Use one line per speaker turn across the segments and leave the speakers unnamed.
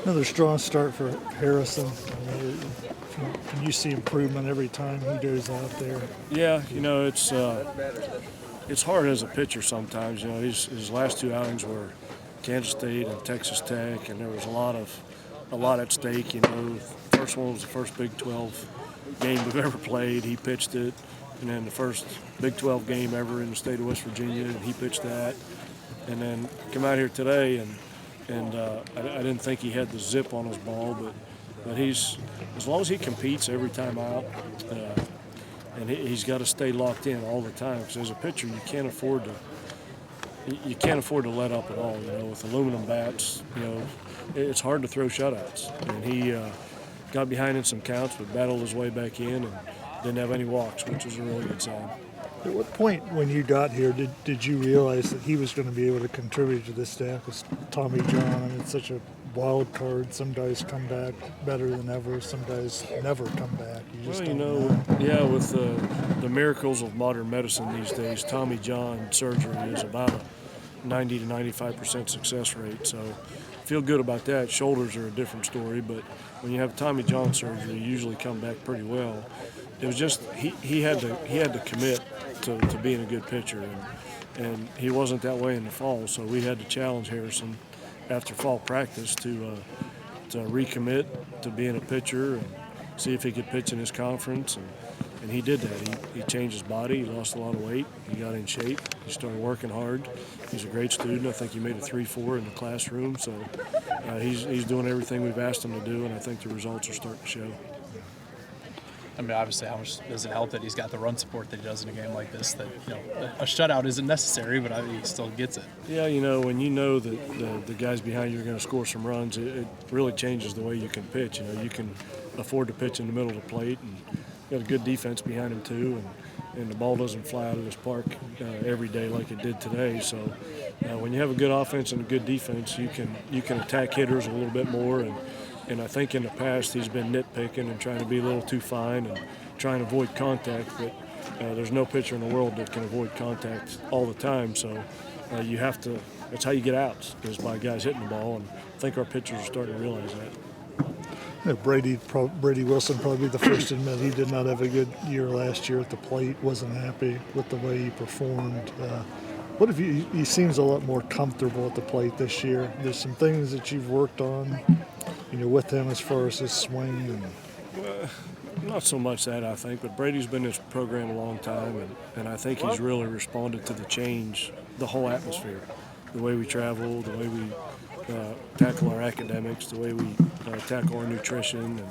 Another strong start for Harrison. Can you see improvement every time he goes out there?
Yeah, it's hard as a pitcher sometimes. His last two outings were Kansas State and Texas Tech, and there was a lot at stake. First one was the first Big 12 game we've ever played. He pitched it, and then the first Big 12 game ever in the state of West Virginia, and he pitched that. And then come out here today, and I didn't think he had the zip on his ball, but he's, as long as he competes every time out, and he's got to stay locked in all the time. Because as a pitcher, you can't afford to let up at all. With aluminum bats, it's hard to throw shutouts. And he got behind in some counts, but battled his way back in and didn't have any walks, which was a really good sign.
At what point when you got here did you realize that he was going to be able to contribute to this staff? Because Tommy John, it's such a wild card. Some guys come back better than ever. Some guys never come back.
With the miracles of modern medicine these days, Tommy John surgery is about a 90 to 95% success rate. So feel good about that. Shoulders are a different story, but when you have Tommy John surgery, you usually come back pretty well. It was just he had to commit to being a good pitcher, and he wasn't that way in the fall. So we had to challenge Harrison after fall practice to recommit to being a pitcher and see if he could pitch in his conference, and he did that. He changed his body. He lost a lot of weight. He got in shape. He started working hard. He's a great student. I think he made a 3.4 in the classroom. So he's doing everything we've asked him to do, and I think the results are starting to show.
I mean, obviously, how much does it help that he's got the run support that he does in a game like this? That a shutout isn't necessary, but he still gets it.
Yeah, when you know that the guys behind you are going to score some runs, it really changes the way you can pitch. You can afford to pitch in the middle of the plate, and you got a good defense behind him too, and the ball doesn't fly out of this park every day like it did today. So when you have a good offense and a good defense, you can attack hitters a little bit more. And I think in the past he's been nitpicking and trying to be a little too fine and trying to avoid contact. But there's no pitcher in the world that can avoid contact all the time. So you have to. That's how you get outs, is by guys hitting the ball. And I think our pitchers are starting to realize that.
Brady Wilson probably the first to admit he did not have a good year last year at the plate. Wasn't happy with the way he performed. What have you? He seems a lot more comfortable at the plate this year. There's some things that you've worked on, with him as far as his swing.
Not so much that, I think, but Brady's been in this program a long time, and I think he's really responded to the change, the whole atmosphere, the way we travel, the way we tackle our academics, the way we tackle our nutrition,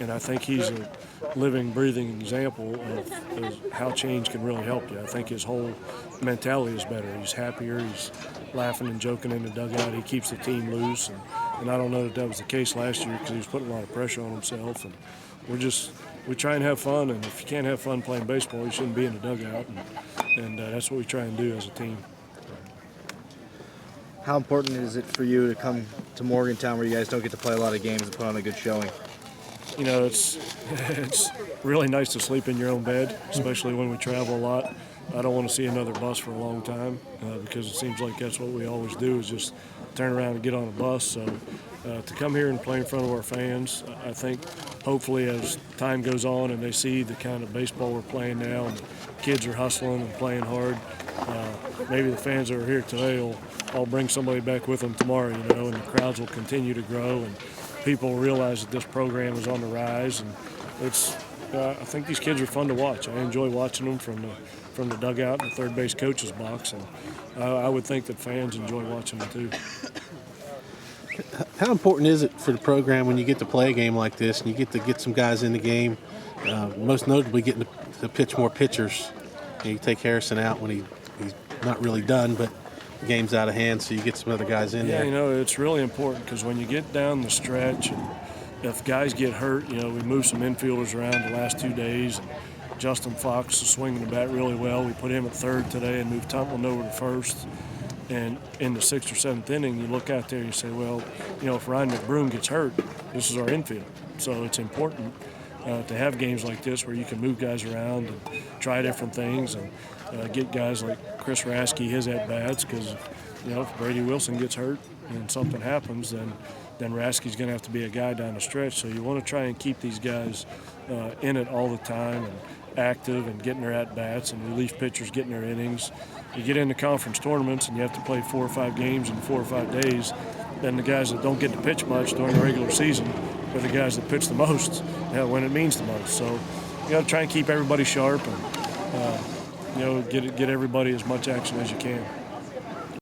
and I think he's a living, breathing example of how change can really help you. I think his whole mentality is better. He's happier. He's laughing and joking in the dugout. He keeps the team loose, and I don't know that was the case last year because he was putting a lot of pressure on himself. And we try and have fun, and if you can't have fun playing baseball, you shouldn't be in the dugout, and that's what we try and do as a team.
How important is it for you to come to Morgantown where you guys don't get to play a lot of games and put on a good showing?
It's really nice to sleep in your own bed, especially when we travel a lot. I don't want to see another bus for a long time because it seems like that's what we always do, is just turn around and get on a bus. So to come here and play in front of our fans, I think hopefully as time goes on and they see the kind of baseball we're playing now and the kids are hustling and playing hard, maybe the fans that are here today will all bring somebody back with them tomorrow, and the crowds will continue to grow and people realize that this program is on the rise. And I think these kids are fun to watch. I enjoy watching them from the dugout and the third base coach's box, and I would think that fans enjoy watching them too.
How important is it for the program when you get to play a game like this and you get to get some guys in the game, most notably getting to pitch more pitchers? You take Harrison out when he's not really done, but the game's out of hand, so you get some other guys in there.
Yeah, it's really important because when you get down the stretch and if guys get hurt, we move some infielders around the last 2 days. And Justin Fox is swinging the bat really well. We put him at third today and moved Tumplin over to first. And in the 6th or 7th inning, you look out there and you say, well, if Ryan McBroom gets hurt, this is our infield. So it's important to have games like this where you can move guys around and try different things and get guys like Chris Rasky his at-bats, because if Brady Wilson gets hurt and something happens, then then Rasky's going to have to be a guy down the stretch. So you want to try and keep these guys in it all the time and active and getting their at-bats, and relief pitchers getting their innings. You get into conference tournaments and you have to play 4 or 5 games in 4 or 5 days, then the guys that don't get to pitch much during the regular season are the guys that pitch the most when it means the most. So you got to try and keep everybody sharp and get everybody as much action as you can.